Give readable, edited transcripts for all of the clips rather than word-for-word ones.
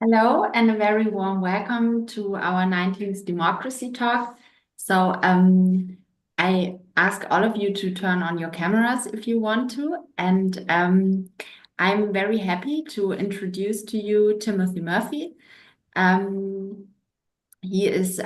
Hello and a very warm welcome to our 19th Democracy Talk. I ask all of you to turn on your cameras if you want to. And I'm very happy to introduce to you Timothy Murphy. Um, he is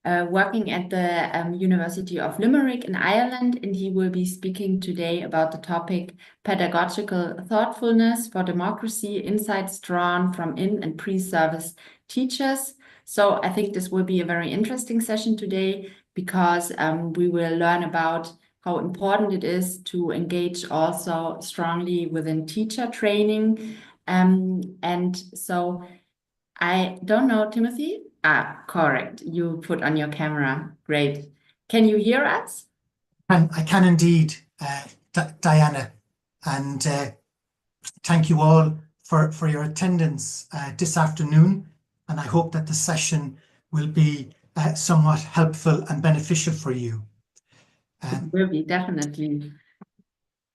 working at the University of Limerick in Ireland, and he will be speaking today about the topic Pedagogical Thoughtfulness for Democracy, Insights Drawn from In- and Pre-Service Teachers. So I think this will be a very interesting session today because we will learn about how important it is to engage also strongly within teacher training. And so I don't know, Timothy. Correct. You put on your camera. Great. Can you hear us? I can indeed, Diana, and thank you all for your attendance this afternoon. And I hope that the session will be somewhat helpful and beneficial for you. It will be, definitely.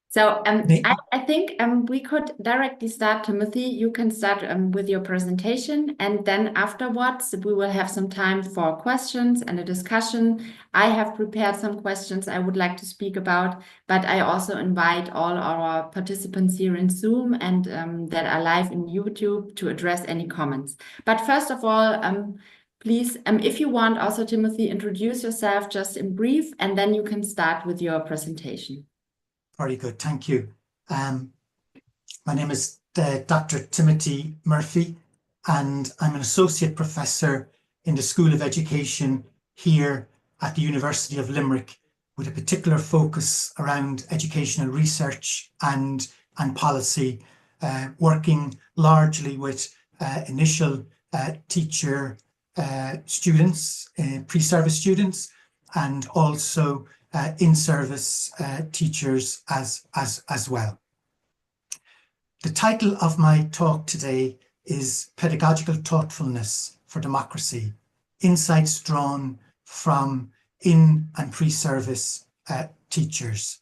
So I think we could directly start, Timothy. You can start with your presentation, and then afterwards we will have some time for questions and a discussion. I have prepared some questions I would like to speak about, but I also invite all our participants here in Zoom and that are live in YouTube to address any comments. But first of all, please, if you want also, Timothy, introduce yourself just in brief, and then you can start with your presentation. Very good, thank you. My name is Dr. Timothy Murphy, and I'm an associate professor in the School of Education here at the University of Limerick, with a particular focus around educational research and policy, working largely with initial teacher students, pre-service students, and also in-service teachers as well. The title of my talk today is Pedagogical Thoughtfulness for Democracy, Insights Drawn from In- and Pre-Service Teachers.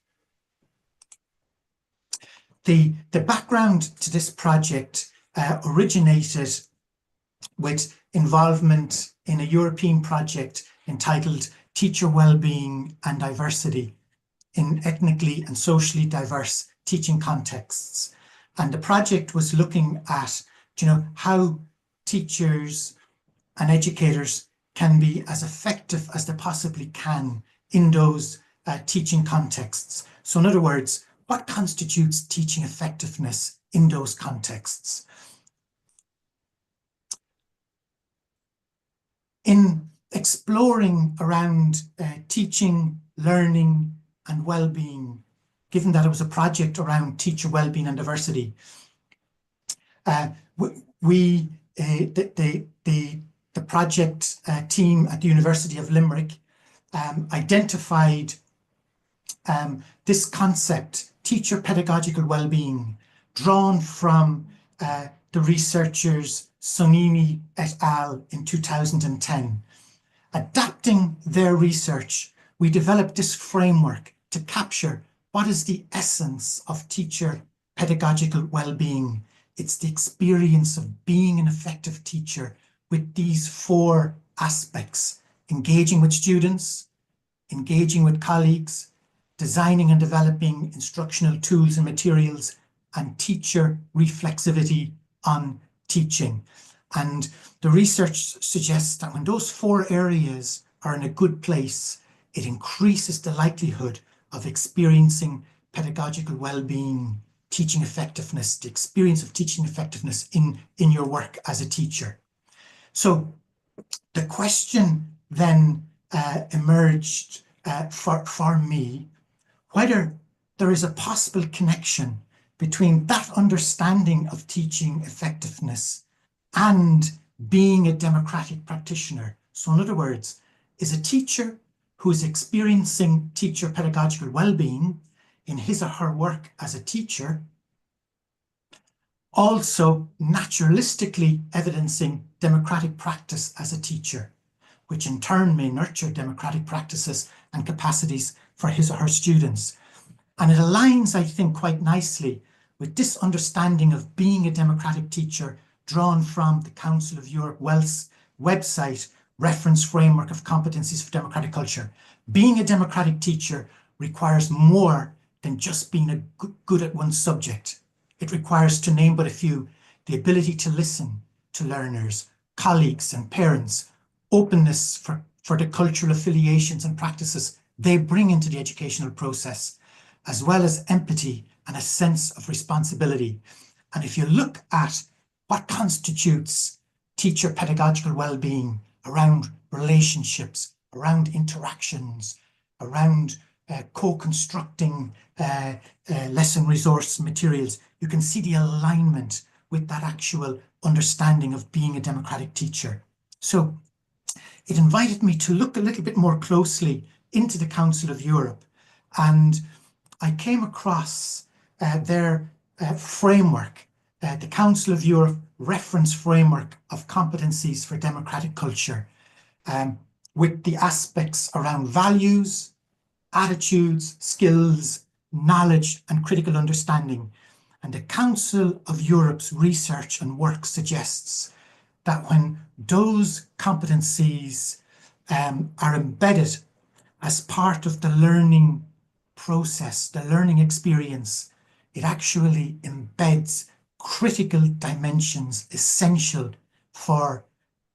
The background to this project originated with involvement in a European project entitled Teacher Wellbeing and Diversity in Ethnically and Socially Diverse Teaching Contexts. And the project was looking at, how teachers and educators can be as effective as they possibly can in those teaching contexts. So in other words, what constitutes teaching effectiveness in those contexts? In exploring around teaching, learning, and well-being, given that it was a project around teacher well-being and diversity, the project team at the University of Limerick identified this concept, teacher pedagogical well-being, drawn from the researchers Sonini et al. In 2010. Adapting their research, we developed this framework to capture what is the essence of teacher pedagogical well-being. It's the experience of being an effective teacher with these four aspects: engaging with students, engaging with colleagues, designing and developing instructional tools and materials, and teacher reflexivity on teaching. And the research suggests that when those four areas are in a good place, it increases the likelihood of experiencing pedagogical well-being, teaching effectiveness, the experience of teaching effectiveness in your work as a teacher. So the question then emerged for me, whether there is a possible connection between that understanding of teaching effectiveness and being a democratic practitioner. So in other words, is a teacher who is experiencing teacher pedagogical well-being in his or her work as a teacher also naturalistically evidencing democratic practice as a teacher, which in turn may nurture democratic practices and capacities for his or her students. And it aligns, I think, quite nicely with this understanding of being a democratic teacher drawn from the Council of Europe website reference framework of competencies for democratic culture. Being a democratic teacher requires more than just being good at one subject. It requires, to name but a few, the ability to listen to learners, colleagues and parents, openness for the cultural affiliations and practices they bring into the educational process, as well as empathy and a sense of responsibility. And if you look at what constitutes teacher pedagogical well-being around relationships, around interactions, around co-constructing lesson resource materials, you can see the alignment with that actual understanding of being a democratic teacher. So it invited me to look a little bit more closely into the Council of Europe, and I came across their framework, the Council of Europe reference framework of competencies for democratic culture, with the aspects around values, attitudes, skills, knowledge, and critical understanding. And the Council of Europe's research and work suggests that when those competencies are embedded as part of the learning process, the learning experience, it actually embeds critical dimensions essential for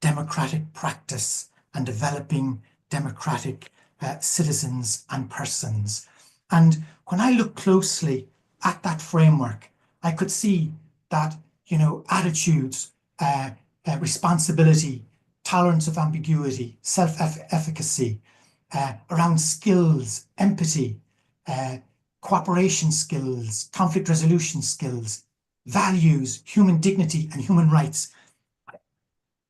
democratic practice and developing democratic citizens and persons. And when I look closely at that framework, I could see that, attitudes, responsibility, tolerance of ambiguity, self-efficacy, around skills, empathy, cooperation skills, conflict resolution skills, values, human dignity, and human rights.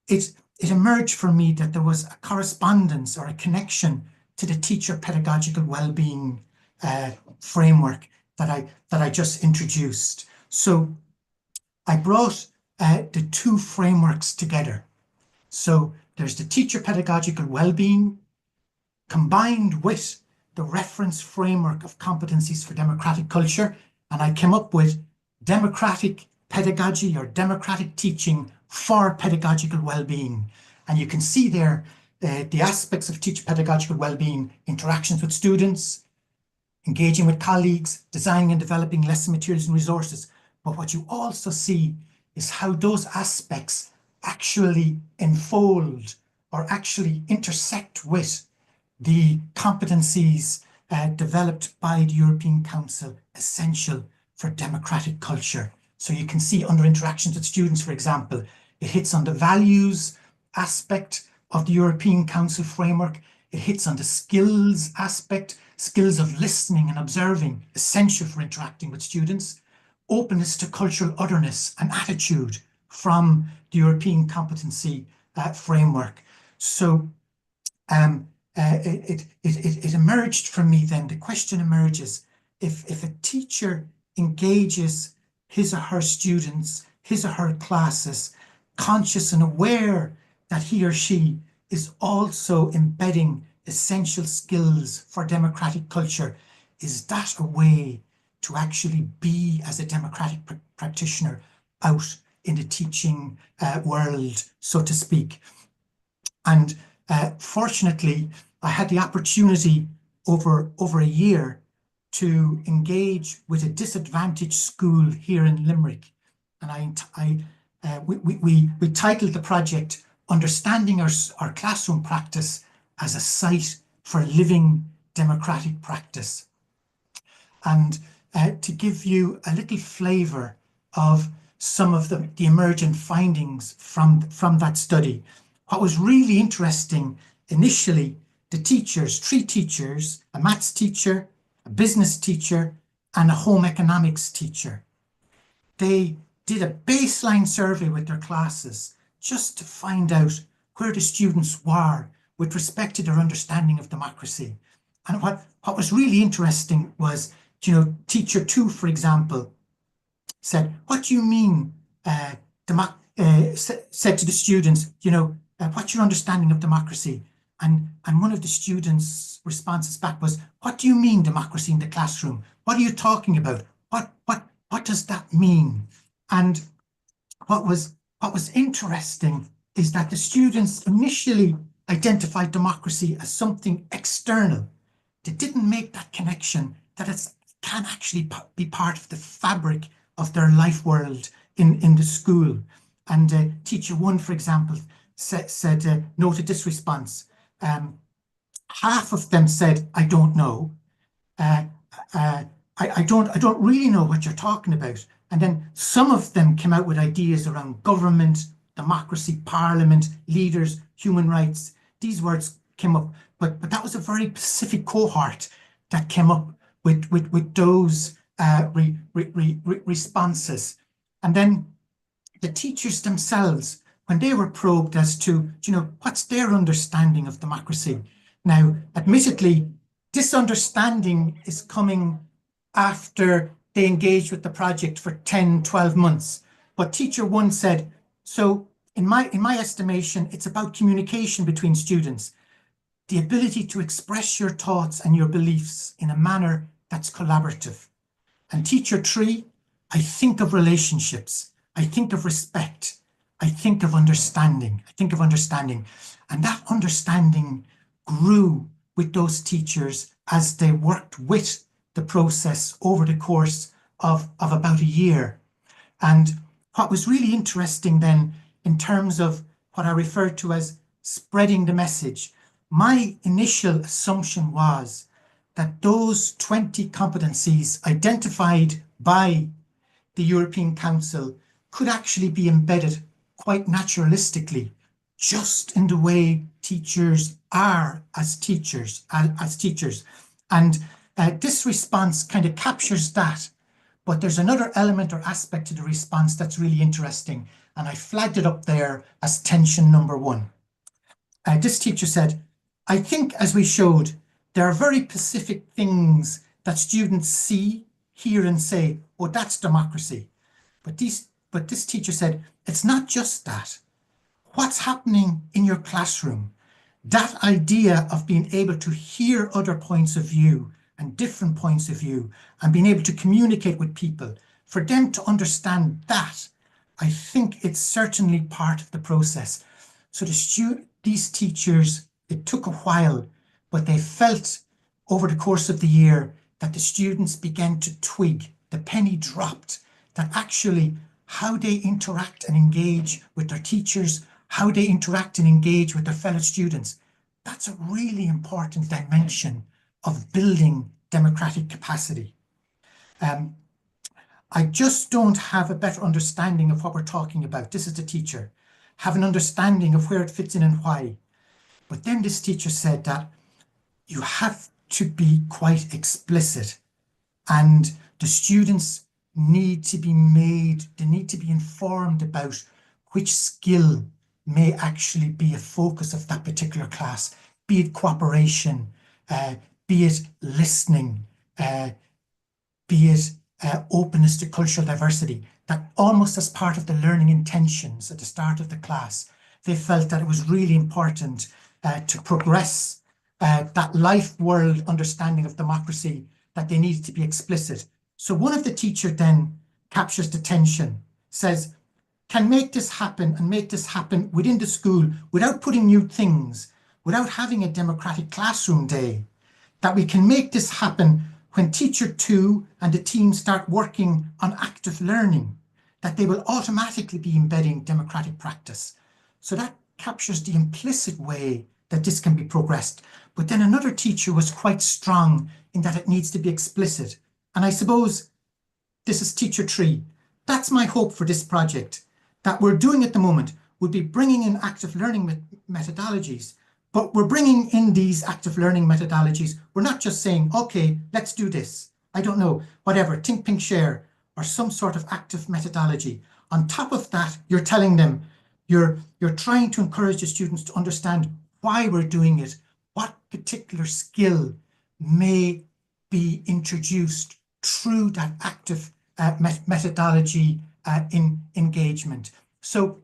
It emerged for me that there was a correspondence or a connection to the teacher pedagogical well-being framework that I just introduced. So I brought the two frameworks together. So there's the teacher pedagogical well-being combined with the reference framework of competencies for democratic culture, and I came up with democratic pedagogy or democratic teaching for pedagogical well-being. And you can see there the aspects of teacher pedagogical well-being: interactions with students, engaging with colleagues, designing and developing lesson materials and resources. But what you also see is how those aspects actually enfold or actually intersect with the competencies developed by the European Council essential for democratic culture. So you can see under interactions with students, for example, it hits on the values aspect of the European Council framework. It hits on the skills aspect, skills of listening and observing, essential for interacting with students, openness to cultural otherness and attitude from the European competency framework. So it emerged from me then, the question emerges, if a teacher engages his or her students, his or her classes, conscious and aware that he or she is also embedding essential skills for democratic culture, is that a way to actually be as a democratic practitioner out in the teaching world, so to speak? And fortunately, I had the opportunity over a year to engage with a disadvantaged school here in Limerick. And we titled the project Understanding Our Classroom Practice as a Site for Living Democratic Practice. And to give you a little flavour of some of the emergent findings from that study, what was really interesting initially, the teachers, 3 teachers, a maths teacher, a business teacher, and a home economics teacher, they did a baseline survey with their classes just to find out where the students were with respect to their understanding of democracy. And what was really interesting was, teacher 2, for example, said, "What do you mean?" Said to the students, "What's your understanding of democracy?" And one of the students' responses back was, "What do you mean democracy in the classroom? What are you talking about? What does that mean?" And what was what was interesting is that the students initially identified democracy as something external. They didn't make that connection that it can actually be part of the fabric of their life world in the school. And teacher one, for example, noted this response. Half of them said, I don't know. I don't really know what you're talking about. And then some of them came out with ideas around government, democracy, parliament, leaders, human rights. These words came up, but that was a very specific cohort that came up with those responses. And then the teachers themselves, when they were probed as to, what's their understanding of democracy? Now, admittedly, this understanding is coming after they engaged with the project for 10, 12 months. But teacher one said, so in my estimation, it's about communication between students, the ability to express your thoughts and your beliefs in a manner that's collaborative. And teacher three, I think of relationships, I think of respect, I think of understanding, And that understanding grew with those teachers as they worked with the process over the course of about a year. And what was really interesting then, in terms of what I referred to as spreading the message, my initial assumption was that those 20 competencies identified by the European Council could actually be embedded quite naturalistically, just in the way teachers are as teachers. And this response kind of captures that. But there's another element or aspect to the response that's really interesting. And I flagged it up there as tension number one. This teacher said, I think, as we showed, there are very specific things that students see, hear, and say, oh, that's democracy. But this teacher said, it's not just that. What's happening in your classroom, that idea of being able to hear other points of view and different points of view and being able to communicate with people, for them to understand that, I think it's certainly part of the process. So these teachers, it took a while, but they felt over the course of the year that the students began to twig, the penny dropped, that actually how they interact and engage with their teachers, how they interact and engage with their fellow students, that's a really important dimension of building democratic capacity. I just don't have a better understanding of what we're talking about. This is the teacher, have an understanding of where it fits in and why. But then this teacher said that you have to be quite explicit, and the students need to be they need to be informed about which skill may actually be a focus of that particular class, be it cooperation, be it listening, be it openness to cultural diversity, that almost as part of the learning intentions at the start of the class, they felt that it was really important to progress that life world understanding of democracy, that they needed to be explicit. So one of the teachers then captures the tension, says, can make this happen and make this happen within the school without putting new things, without having a democratic classroom day, that we can make this happen when teacher two and the team start working on active learning, that they will automatically be embedding democratic practice. So that captures the implicit way that this can be progressed. But then another teacher was quite strong in that it needs to be explicit. And I suppose this is teacher three. That's my hope for this project, that we're doing at the moment. We'll be bringing in active learning methodologies, but we're bringing in these active learning methodologies. We're not just saying, okay, let's do this. I don't know, whatever, think, pink, share, or some sort of active methodology. On top of that, you're telling them, you're trying to encourage the students to understand why we're doing it, what particular skill may be introduced through that active methodology in engagement. So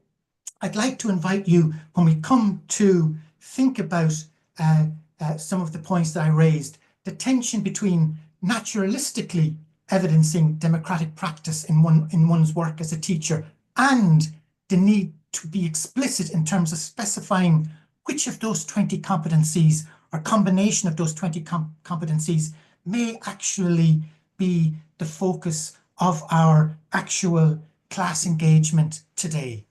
I'd like to invite you, when we come to think about some of the points that I raised, the tension between naturalistically evidencing democratic practice in one's work as a teacher and the need to be explicit in terms of specifying which of those 20 competencies or combination of those 20 competencies may actually be the focus of our actual class engagement today.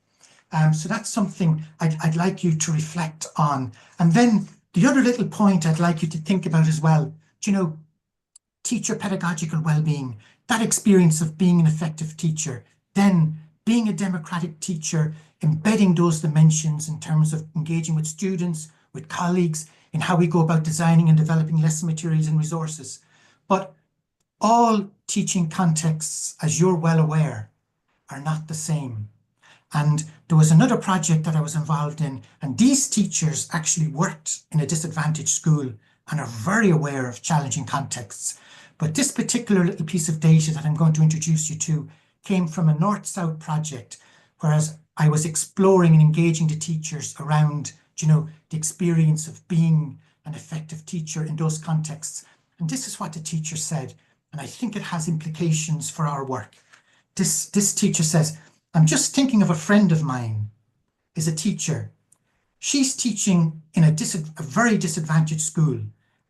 So that's something I'd like you to reflect on. And then the other little point I'd like you to think about as well, you know, teacher pedagogical well-being, that experience of being an effective teacher, then being a democratic teacher, embedding those dimensions in terms of engaging with students, with colleagues, in how we go about designing and developing lesson materials and resources. But all teaching contexts, as you're well aware, are not the same. And there was another project that I was involved in, and these teachers actually worked in a disadvantaged school and are very aware of challenging contexts. But this particular little piece of data that I'm going to introduce you to came from a North-South project, whereas I was exploring and engaging the teachers around, you know, the experience of being an effective teacher in those contexts. And this is what the teacher said, and I think it has implications for our work. This teacher says, "I'm just thinking of a friend of mine, is a teacher. She's teaching in a very disadvantaged school,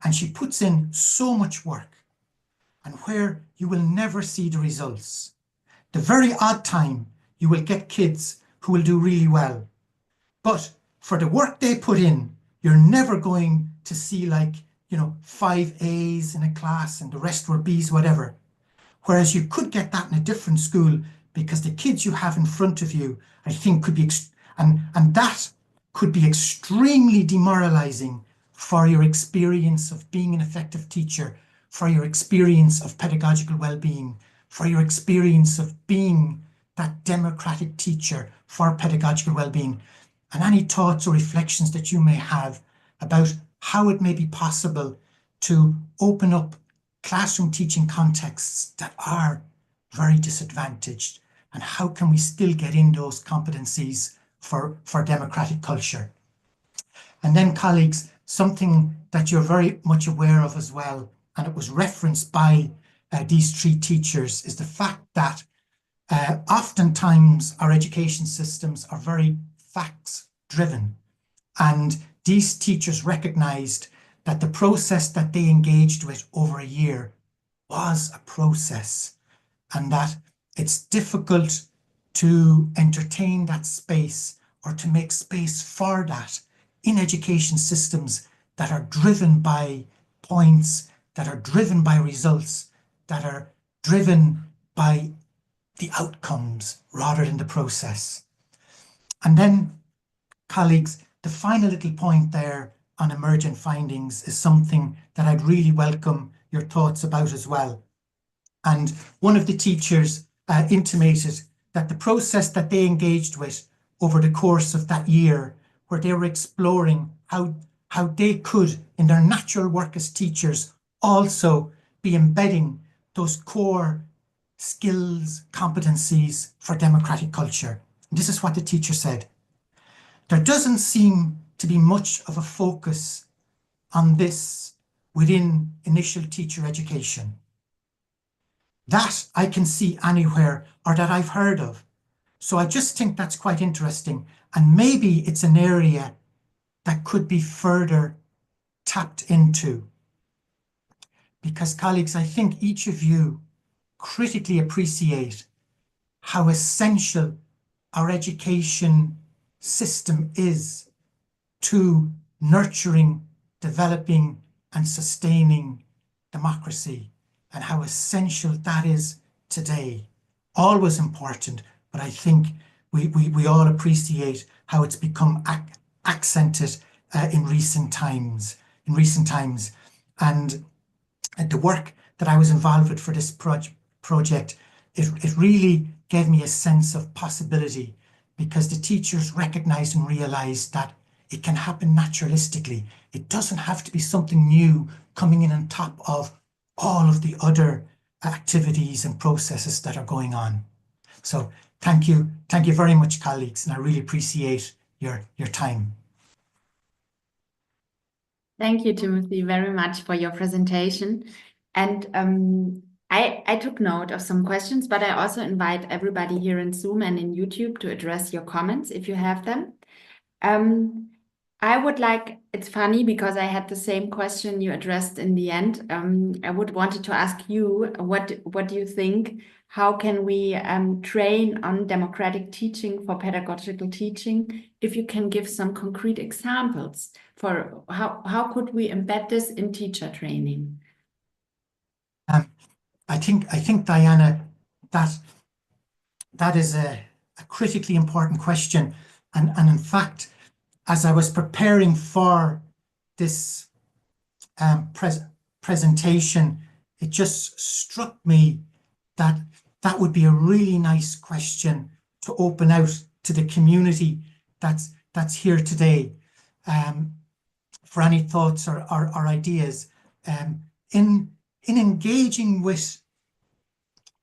and she puts in so much work, and where you will never see the results. The very odd time you will get kids who will do really well. But for the work they put in, you're never going to see, like, you know, 5 A's in a class and the rest were B's, whatever. Whereas you could get that in a different school, because the kids you have in front of you, I think, could be, and that could be extremely demoralizing for your experience of being an effective teacher, for your experience of pedagogical well-being, for your experience of being that democratic teacher for pedagogical well-being, and any thoughts or reflections that you may have about how it may be possible to open up classroom teaching contexts that are very disadvantaged, and how can we still get in those competencies for democratic culture. And then, colleagues, something that you're very much aware of as well, and it was referenced by these 3 teachers, is the fact that oftentimes our education systems are very facts driven, and these teachers recognized that the process that they engaged with over a year was a process, and that it's difficult to entertain that space or to make space for that in education systems that are driven by points, that are driven by results, that are driven by the outcomes rather than the process. And then, colleagues, the final little point there on emergent findings is something that I'd really welcome your thoughts about as well. And one of the teachers intimated that the process that they engaged with over the course of that year, where they were exploring how they could, in their natural work as teachers, also be embedding those core skills, competencies for democratic culture. And this is what the teacher said. There doesn't seem to be much of a focus on this within initial teacher education. That I can see anywhere, or that I've heard of. So I just think that's quite interesting. And maybe it's an area that could be further tapped into. Because, colleagues, I think each of you critically appreciate how essential our education system is to nurturing, developing, and sustaining democracy, and how essential that is today. Always important, but I think we all appreciate how it's become accented in recent times. And the work that I was involved with for this project, it really gave me a sense of possibility, because the teachers recognized and realized that it can happen naturalistically. It doesn't have to be something new coming in on top of all of the other activities and processes that are going on. So thank you very much, colleagues, and I really appreciate your time. Thank you, Timothy, very much for your presentation. And I took note of some questions, but I also invite everybody here in Zoom and in YouTube to address your comments if you have them. Um, I would like, it's funny because I had the same question you addressed in the end. I would wanted to ask you, what do you think? How can we train on democratic teaching for pedagogical teaching? If you can give some concrete examples for how could we embed this in teacher training? Um, I think Diana, that is a critically important question. And in fact, as I was preparing for this presentation, it just struck me that that would be a really nice question to open out to the community that's here today, for any thoughts or ideas, in engaging with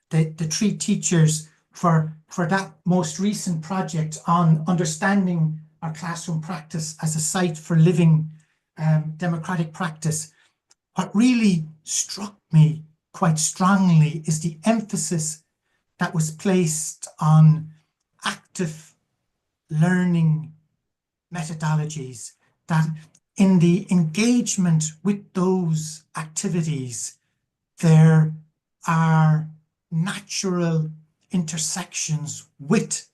the three teachers for that most recent project on understanding our classroom practice as a site for living democratic practice. What really struck me quite strongly is the emphasis that was placed on active learning methodologies, that in the engagement with those activities, there are natural intersections with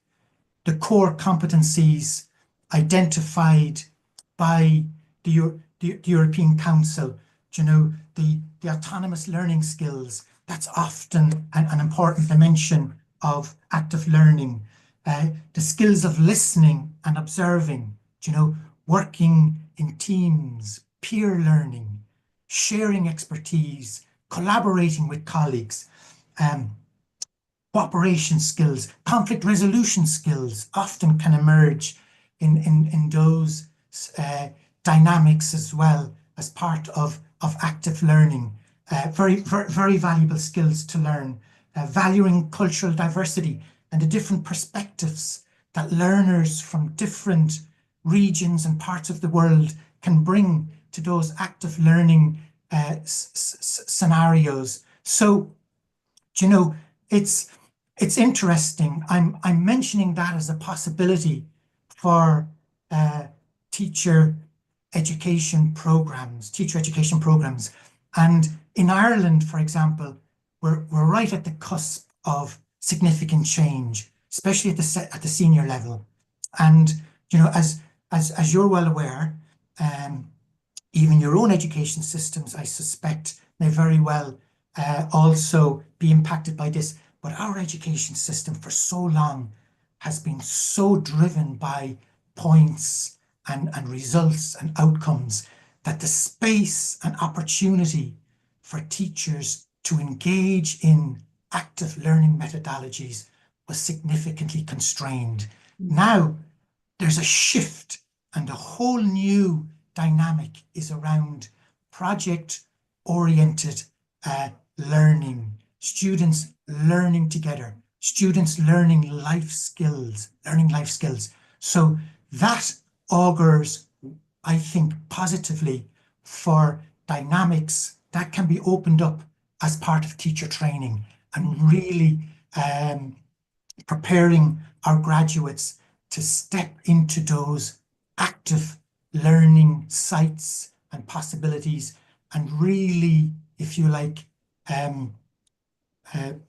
the core competencies identified by the European Council. You know, the autonomous learning skills, that's often an important dimension of active learning. The skills of listening and observing, you know, working in teams, peer learning, sharing expertise, collaborating with colleagues, cooperation skills, conflict resolution skills often can emerge in those dynamics as well as part of active learning. Very valuable skills to learn. Valuing cultural diversity and the different perspectives that learners from different regions and parts of the world can bring to those active learning scenarios. So, you know, it's interesting. I'm mentioning that as a possibility for teacher education programs, And in Ireland, for example, we're right at the cusp of significant change, especially at the senior level. And you know, as you're well aware, even your own education systems, I suspect, may very well also be impacted by this. But our education system for so long has been so driven by points and results and outcomes that the space and opportunity for teachers to engage in active learning methodologies was significantly constrained. Now there's a shift and a whole new dynamic is around project-oriented learning, students learning together, students learning life skills. So that augurs, I think, positively for dynamics that can be opened up as part of teacher training and really preparing our graduates to step into those active learning sites and possibilities and really, if you like,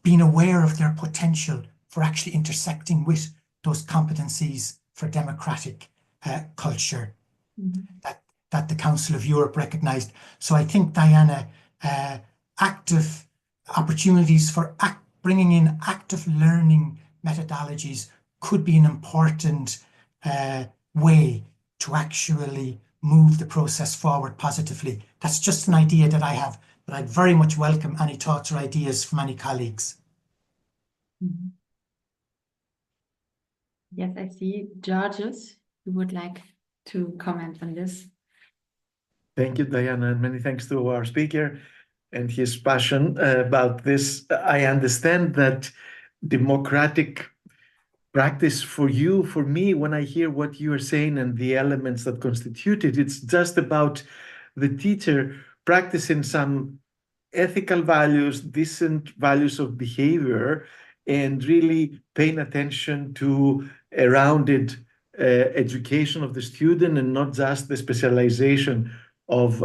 being aware of their potential for actually intersecting with those competencies for democratic culture that the Council of Europe recognised. So I think, Diana, active opportunities for bringing in active learning methodologies could be an important way to actually move the process forward positively. That's just an idea that I have, but I'd very much welcome any thoughts or ideas from any colleagues. Yes, I see. Georges, you would like to comment on this? Thank you, Diana, and many thanks to our speaker and his passion about this. I understand that democratic practice for you, for me, when I hear what you are saying and the elements that constitute it, it's just about the teacher practicing some ethical values, decent values of behavior, and really paying attention to a rounded education of the student and not just the specialization of,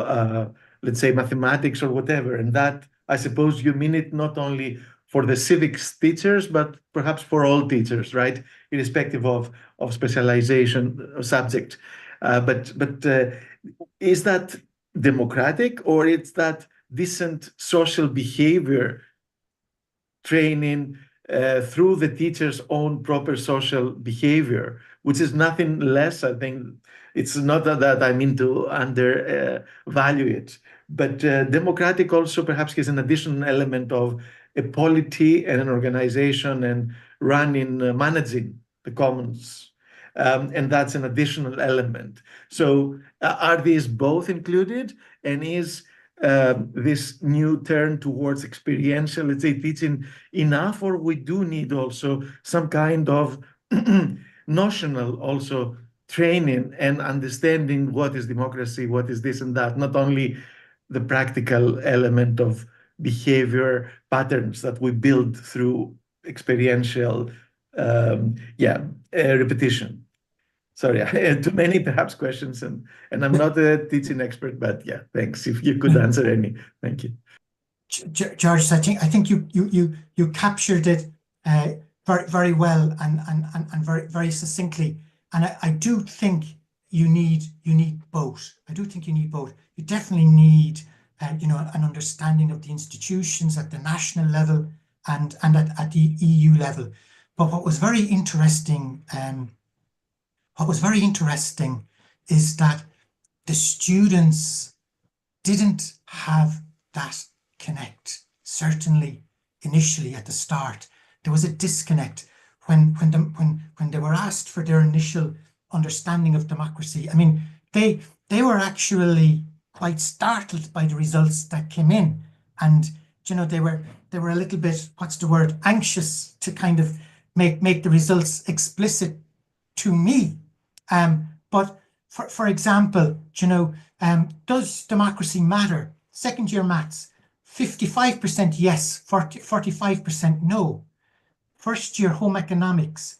let's say, mathematics or whatever. And that, I suppose, you mean it not only for the civics teachers, but perhaps for all teachers, right? Irrespective of specialization or subject. But is that democratic, or it's that decent social behavior training through the teacher's own proper social behavior, which is nothing less? I think it's not that I mean to undervalue it, but democratic also perhaps has an additional element of a polity and an organization and running, managing the commons. And that's an additional element. So are these both included? And is this new turn towards experiential, let's say, teaching enough, or we do need also some kind of notional also training and understanding what is democracy, what is this and that, not only the practical element of behavior patterns that we build through experiential repetition. Sorry, I had too many perhaps questions, and I'm not a teaching expert, but yeah, thanks. If you could answer any, thank you. George, I think you captured it very well and very succinctly. And I do think you need both. I do think you need both. You definitely need an understanding of the institutions at the national level and at the EU level. But what was very interesting is that the students didn't have that connect. Certainly initially at the start, there was a disconnect when they were asked for their initial understanding of democracy. I mean, they were actually quite startled by the results that came in, and they were a little bit, what's the word, anxious to kind of make the results explicit to me. But for example, does democracy matter? Second year maths, 55% yes, 45% no. First year home economics,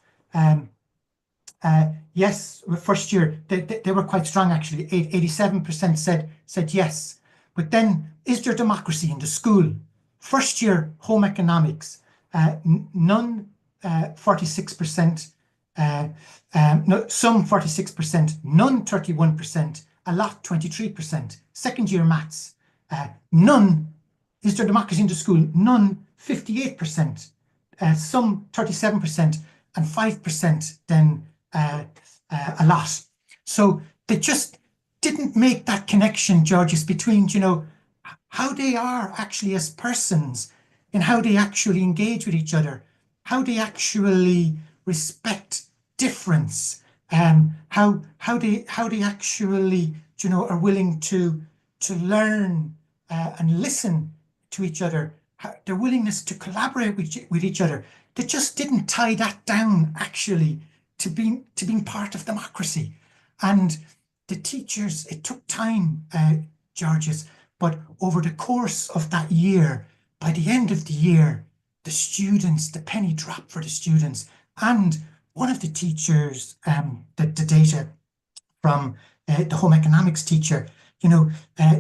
yes, first year they were quite strong actually. 87% said yes. But then, is there democracy in the school? First year home economics, none, 46%. No, some 46%, none 31%, a lot 23%. Second year maths, none. Is there democracy in the school? None, 58%, some 37%, and 5% then a lot. So they just didn't make that connection, Georges, between how they are actually as persons and how they actually engage with each other, how they actually respect difference, how they actually are willing to learn and listen to each other, their willingness to collaborate with each other. They just didn't tie that down actually to being part of democracy. And the teachers, it took time, Georges, but over the course of that year, by the end of the year, the students, the penny dropped for the students. And one of the teachers, the data from the home economics teacher,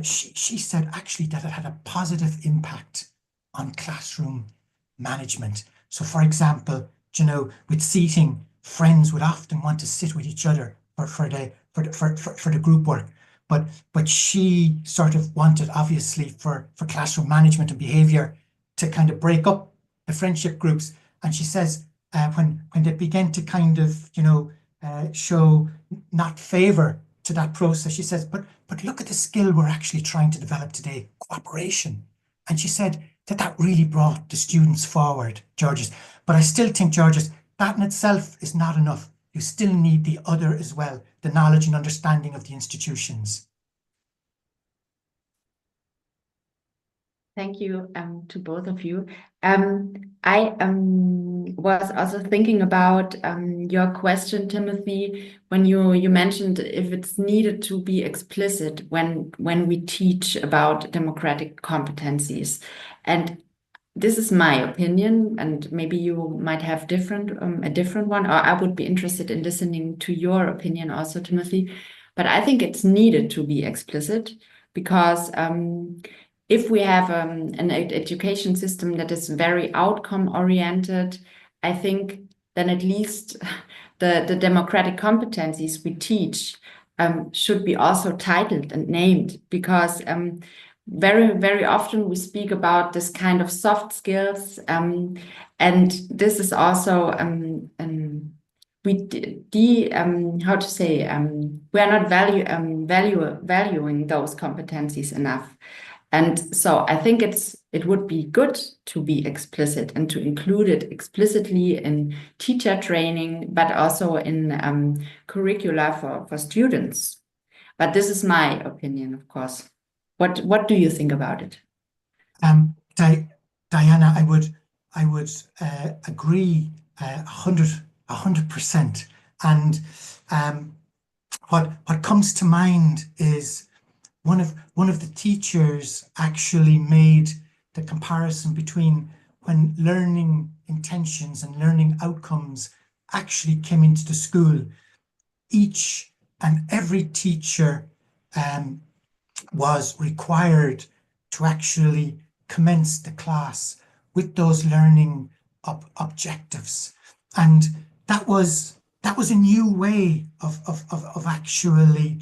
she said actually that it had a positive impact on classroom management. So for example, with seating, friends would often want to sit with each other for the group work. But she sort of wanted, obviously, for classroom management and behavior to kind of break up the friendship groups. And she says, when they began to kind of, show not favor to that process, she says, but look at the skill we're actually trying to develop today, cooperation. And she said that really brought the students forward, Georges. But I still think, Georges, that in itself is not enough. You still need the other as well, the knowledge and understanding of the institutions. Thank you to both of you. I was also thinking about your question, Timothy, when you mentioned if it's needed to be explicit when we teach about democratic competencies. And this is my opinion, and maybe you might have a different one, or I would be interested in listening to your opinion also, Timothy. But I think it's needed to be explicit because if we have an education system that is very outcome oriented, I think then at least the democratic competencies we teach should be also titled and named, because very, very often we speak about this kind of soft skills, and this is also how to say, we are not valuing those competencies enough. And so I think it would be good to be explicit and to include it explicitly in teacher training, but also in curricula for students. But this is my opinion, of course. What do you think about it? Diana, I would agree 100%. And what comes to mind is one of the teachers actually made the comparison between when learning intentions and learning outcomes actually came into the school. Each and every teacher was required to actually commence the class with those learning objectives, and that was a new way of actually,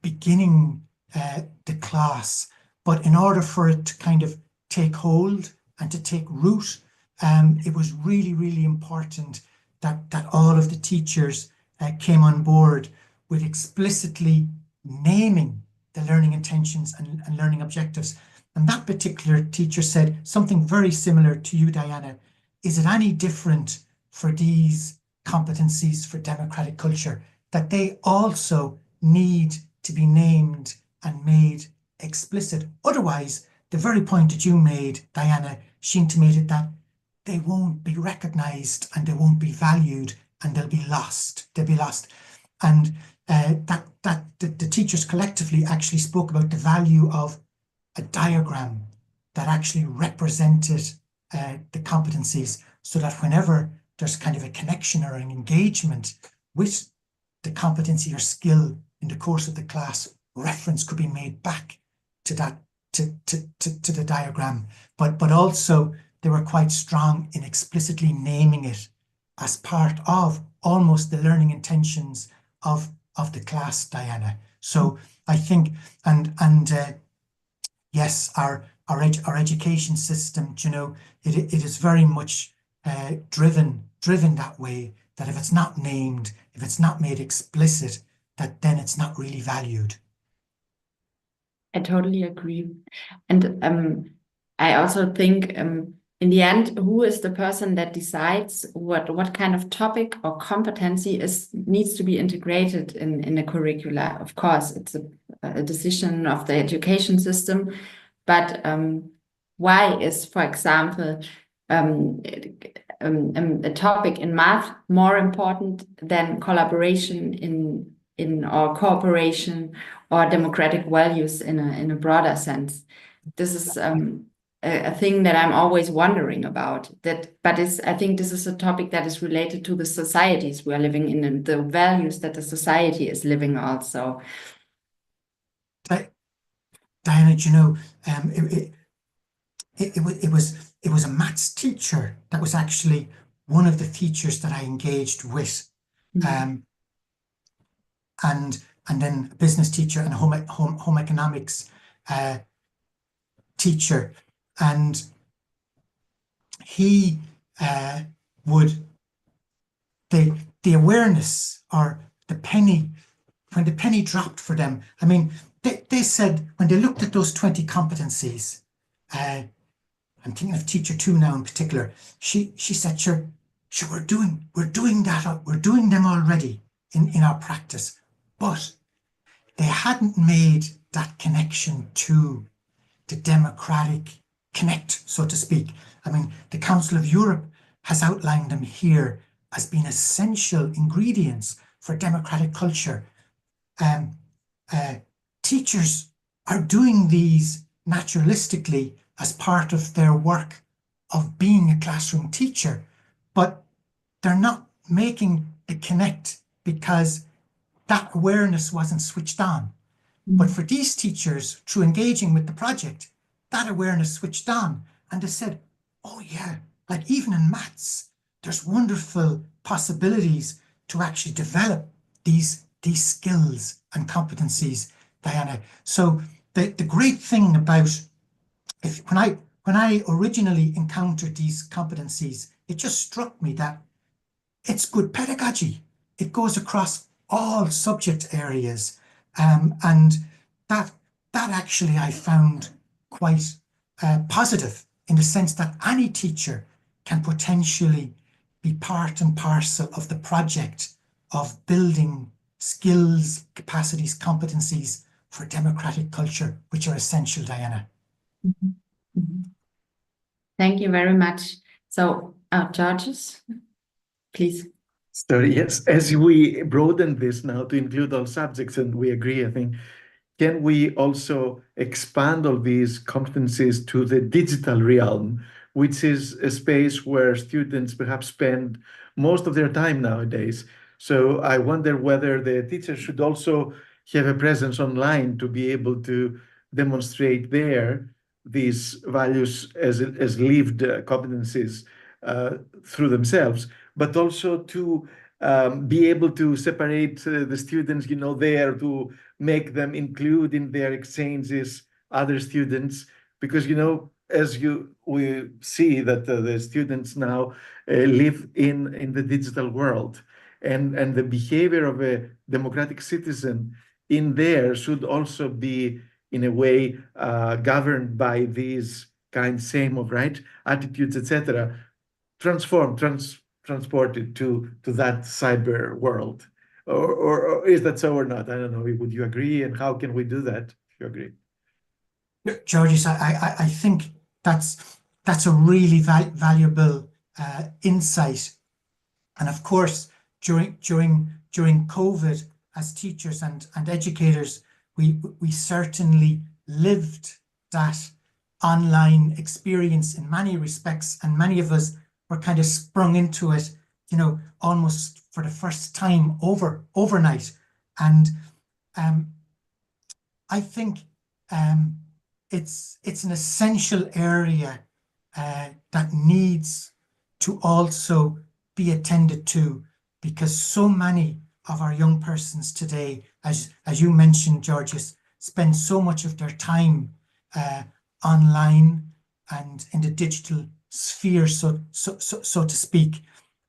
beginning the class. But in order for it to kind of take hold and to take root, it was really, really important that all of the teachers came on board with explicitly naming the learning intentions and learning objectives. And that particular teacher said something very similar to you, Diana. Is it any different for these competencies for democratic culture, that they also need to be named and made explicit? Otherwise, the very point that you made, Diana, she intimated that they won't be recognized and they won't be valued and they'll be lost. They'll be lost. And the teachers collectively actually spoke about the value of a diagram that actually represented the competencies, so that whenever there's kind of a connection or an engagement with the competency or skill in the course of the class, reference could be made back to that to the diagram. But also they were quite strong in explicitly naming it as part of almost the learning intentions of the class, Diana. So I think, and yes, our education system, it is very much driven that way, that if it's not named, if it's not made explicit, that then it's not really valued. I totally agree. And I also think in the end, who is the person that decides what kind of topic or competency needs to be integrated in a curricula? Of course, it's a decision of the education system, but why is, for example, a topic in math more important than collaboration in or cooperation or democratic values in a broader sense? This is a thing that I'm always wondering about. But I think this is a topic that is related to the societies we are living in and the values that the society is living also. Diana, it was a maths teacher that was actually one of the teachers that I engaged with, and then a business teacher and a home economics teacher, and he would the awareness, or the penny, when the penny dropped for them. I mean, they said when they looked at those 20 competencies, I'm thinking of teacher 2 now in particular. She said, sure, we're doing that. We're doing them already in our practice, but they hadn't made that connection to the democratic connect, so to speak. I mean, the Council of Europe has outlined them here as being essential ingredients for democratic culture. Teachers are doing these naturalistically as part of their work of being a classroom teacher, but they're not making the connect because that awareness wasn't switched on. But for these teachers, through engaging with the project, that awareness switched on, and they said, oh yeah, like even in maths, there's wonderful possibilities to actually develop these skills and competencies, Diana. So the great thing about, when I originally encountered these competencies, it just struck me that it's good pedagogy. It goes across all subject areas. And that actually I found quite positive, in the sense that any teacher can potentially be part and parcel of the project of building skills, capacities, competencies for democratic culture, which are essential, Diana. Thank you very much. So, Georges, please. So yes, as we broaden this now to include all subjects, and we agree, I think, can we also expand all these competencies to the digital realm, which is a space where students perhaps spend most of their time nowadays? So I wonder whether the teacher should also have a presence online to be able to demonstrate there these values as lived competencies through themselves, but also to be able to separate the students, there, to make them include in their exchanges other students, because as we see that the students now live in the digital world, and the behavior of a democratic citizen in there should also be in a way governed by these same of right attitudes, etc., transported to that cyber world. Or is that so or not? I don't know. Would you agree? And how can we do that, if you agree? Georges, I think that's a really valuable insight. And of course, during COVID, as teachers and educators, we certainly lived that online experience in many respects, and many of us were kind of sprung into it, almost for the first time overnight. And I think it's an essential area that needs to also be attended to, because so many of our young persons today, as you mentioned, Georges, spend so much of their time online and in the digital sphere, so to speak.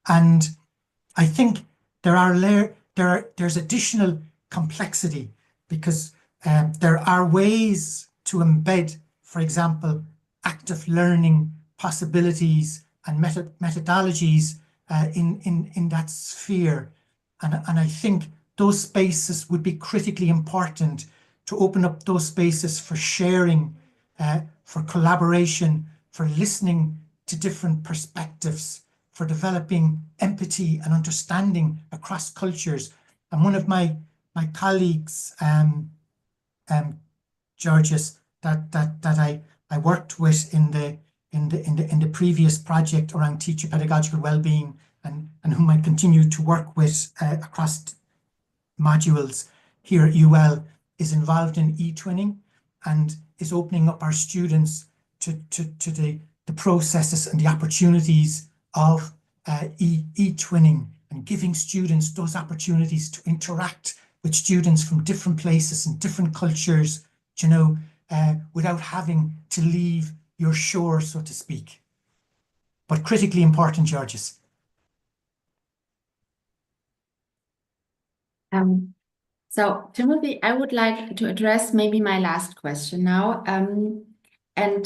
And I think there's additional complexity, because there are ways to embed, for example, active learning possibilities and methodologies in that sphere. And I think those spaces would be critically important, to open up those spaces for sharing, for collaboration, for listening to different perspectives, for developing empathy and understanding across cultures. And one of my colleagues, Georges, that I worked with in the previous project around teacher pedagogical well-being, and whom I continue to work with across modules here at UL, is involved in e-twinning, and is opening up our students to the processes and the opportunities of e-twinning, and giving students those opportunities to interact with students from different places and different cultures, without having to leave your shore, so to speak. But critically important, Georges. So, Timothy, I would like to address maybe my last question now. And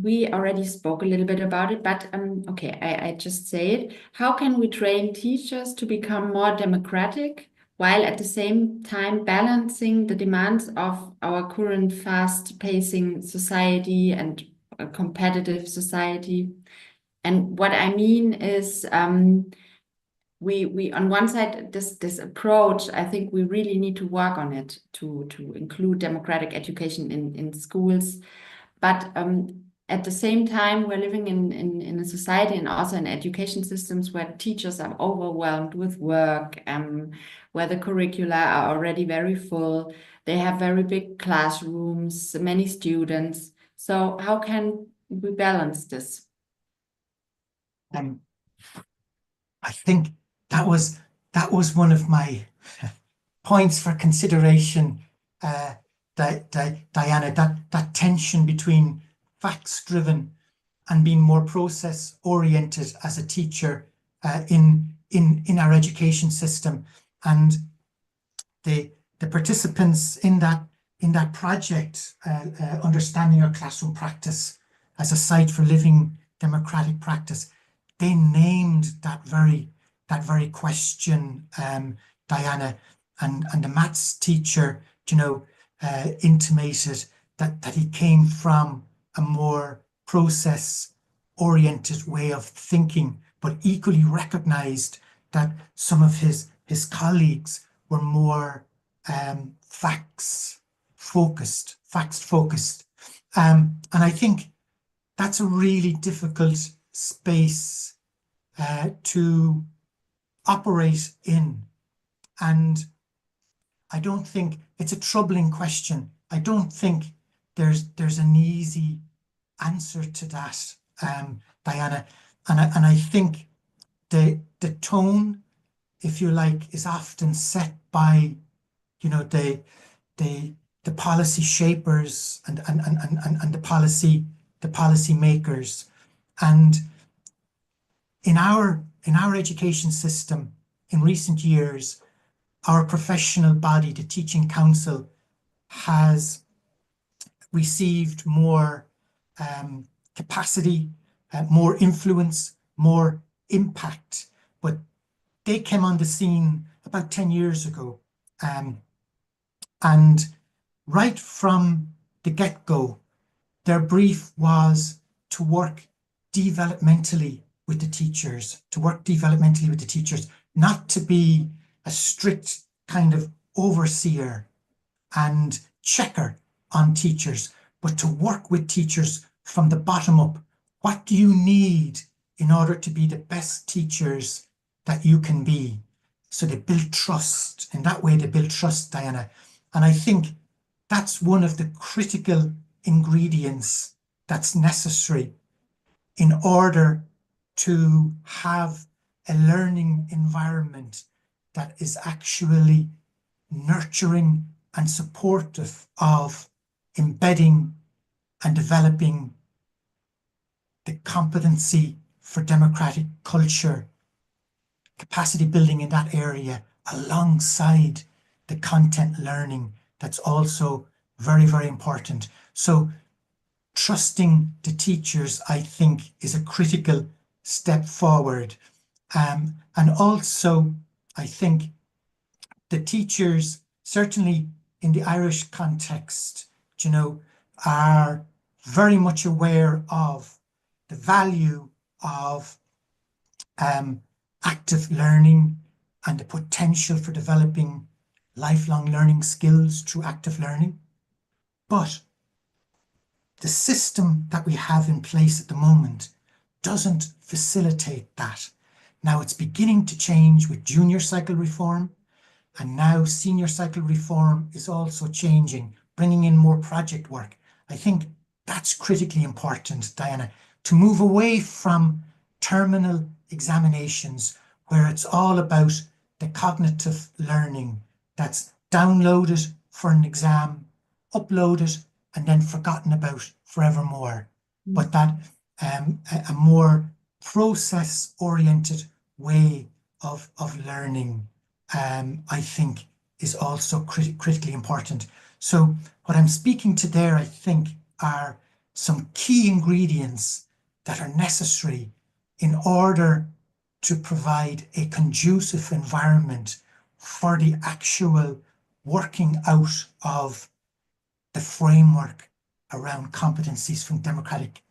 we already spoke a little bit about it, but okay, I just say it. How can we train teachers to become more democratic, while at the same time balancing the demands of our current fast-pacing society and a competitive society? And what I mean is, we on one side, this approach, I think we really need to work on it to include democratic education in schools. But at the same time, we're living in a society and also in education systems where teachers are overwhelmed with work, where the curricula are already very full. They have very big classrooms, many students. So how can we balance this? I think that was one of my points for consideration, Diana, that tension between facts-driven and being more process-oriented as a teacher in our education system. And the participants in that project, understanding our classroom practice as a site for living democratic practice, they named that very question, Diana, and the maths teacher, intimated that he came from a more process-oriented way of thinking, but equally recognized that some of his colleagues were more facts-focused. And I think that's a really difficult space to operate in. And I don't think it's a troubling question. I don't think there's an easy answer to that, Diana. And I think the tone, if you like, is often set by, the policy shapers and the policy makers. And in our education system in recent years, our professional body, the Teaching Council, has received more capacity, more influence, more impact. But they came on the scene about 10 years ago. And right from the get-go, their brief was to work developmentally with the teachers, not to be a strict kind of overseer and checker on teachers, but to work with teachers from the bottom up. What do you need in order to be the best teachers that you can be? So they build trust. In that way, they build trust, Diana. And I think that's one of the critical ingredients that's necessary in order to have a learning environment that is actually nurturing and supportive of embedding and developing the competency for democratic culture, capacity building in that area, alongside the content learning that's also very, very important. So trusting the teachers, I think, is a critical step forward. And also, I think the teachers, certainly in the Irish context, are very much aware of the value of active learning and the potential for developing lifelong learning skills through active learning. But the system that we have in place at the moment doesn't facilitate that. Now it's beginning to change with junior cycle reform, and now senior cycle reform is also changing, bringing in more project work. I think that's critically important, Diana, to move away from terminal examinations where it's all about the cognitive learning that's downloaded for an exam, uploaded, and then forgotten about forevermore. But that a more process-oriented way of learning, I think, is also critically important. So what I'm speaking to there, I think, are some key ingredients that are necessary in order to provide a conducive environment for the actual working out of the framework around competencies from democratic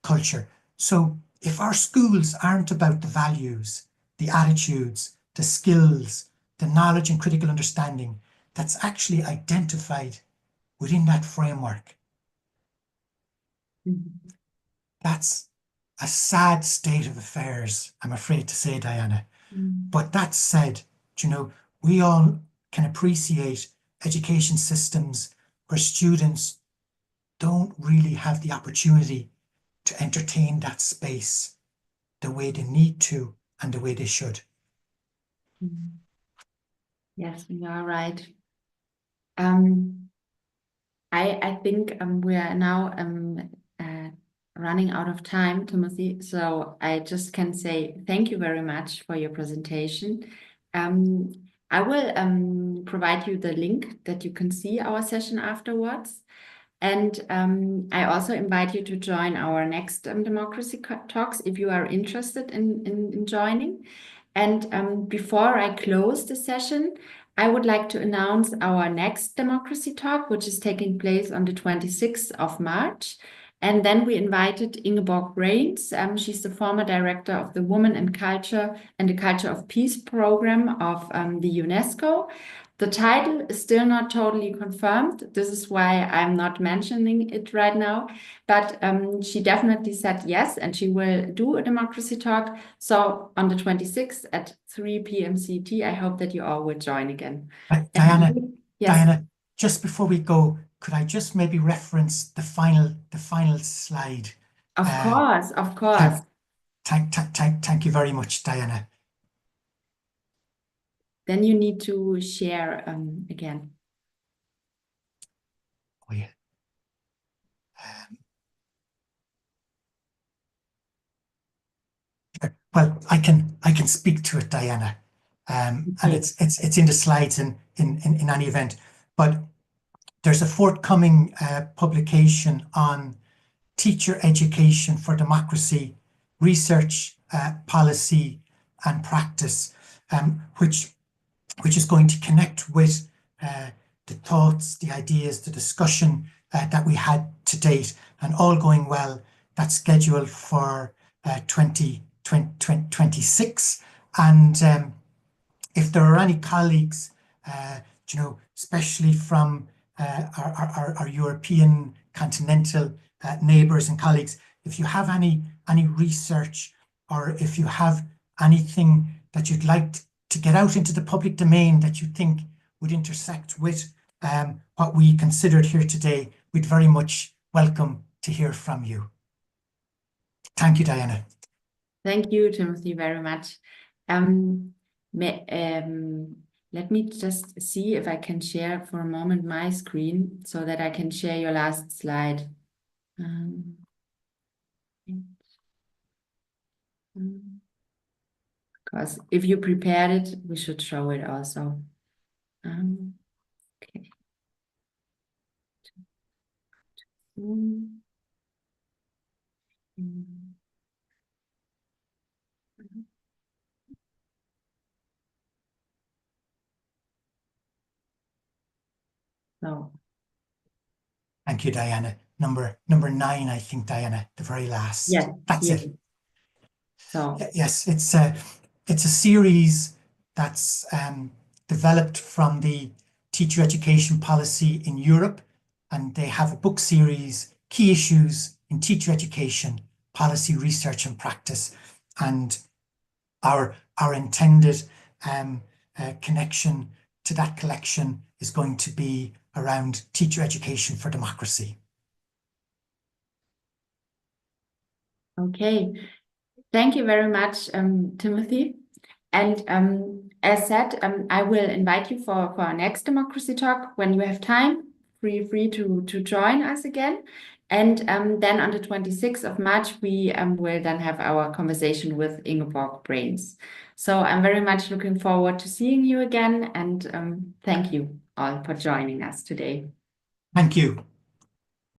culture. So if our schools aren't about the values, the attitudes, the skills, the knowledge and critical understanding that's actually identified within that framework, that's a sad state of affairs, I'm afraid to say, Diana. But that said, you know, we all can appreciate education systems where students don't really have the opportunity to entertain that space the way they need to and the way they should. Yes, you are right. I think we are now running out of time, Timothy. So I just can say thank you very much for your presentation. I will provide you the link that you can see our session afterwards. And I also invite you to join our next democracy talks if you are interested in joining. And before I close the session, I would like to announce our next democracy talk, which is taking place on the 26th of March. And then we invited Ingeborg Brains. She's the former director of the Women and Culture and the Culture of Peace program of the UNESCO. The title is still not totally confirmed. This is why I'm not mentioning it right now. But she definitely said yes, and she will do a democracy talk. So on the 26th at 3 p.m. CT, I hope that you all will join again. Diana, Yes. Diana, just before we go, could I just maybe reference the final slide? Of course, of course. Thank you very much, Diana. Then you need to share again. Oh, yeah. Well, I can speak to it, Diana, and it's in the slides in any event. But there's a forthcoming publication on teacher education for democracy, research, policy, and practice, which is going to connect with the thoughts, the ideas, the discussion that we had to date, and all going well, that's scheduled for 2026. And if there are any colleagues, you know, especially from our European continental neighbours and colleagues, if you have any research, or if you have anything that you'd like to get out into the public domain that you think would intersect with what we considered here today, we'd very much welcome to hear from you. Thank you, Diana. Thank you, Timothy, very much. Let me just see if I can share for a moment my screen so that I can share your last slide. Because if you prepared it, we should show it also. Okay. So. Thank you, Diana. Number 9, I think, Diana, the very last. Yes, that's yes. it. So yes, it's a series that's developed from the teacher education policy in Europe, and they have a book series, Key Issues in Teacher Education, Policy, Research and Practice. And our intended connection to that collection is going to be around teacher education for democracy. Okay, thank you very much, Timothy. And as said, I will invite you for our next democracy talk when you have time. Feel free to join us again. And then on the 26th of March, we will then have our conversation with Ingeborg Brains. So I'm very much looking forward to seeing you again. And thank you all for joining us today. Thank you.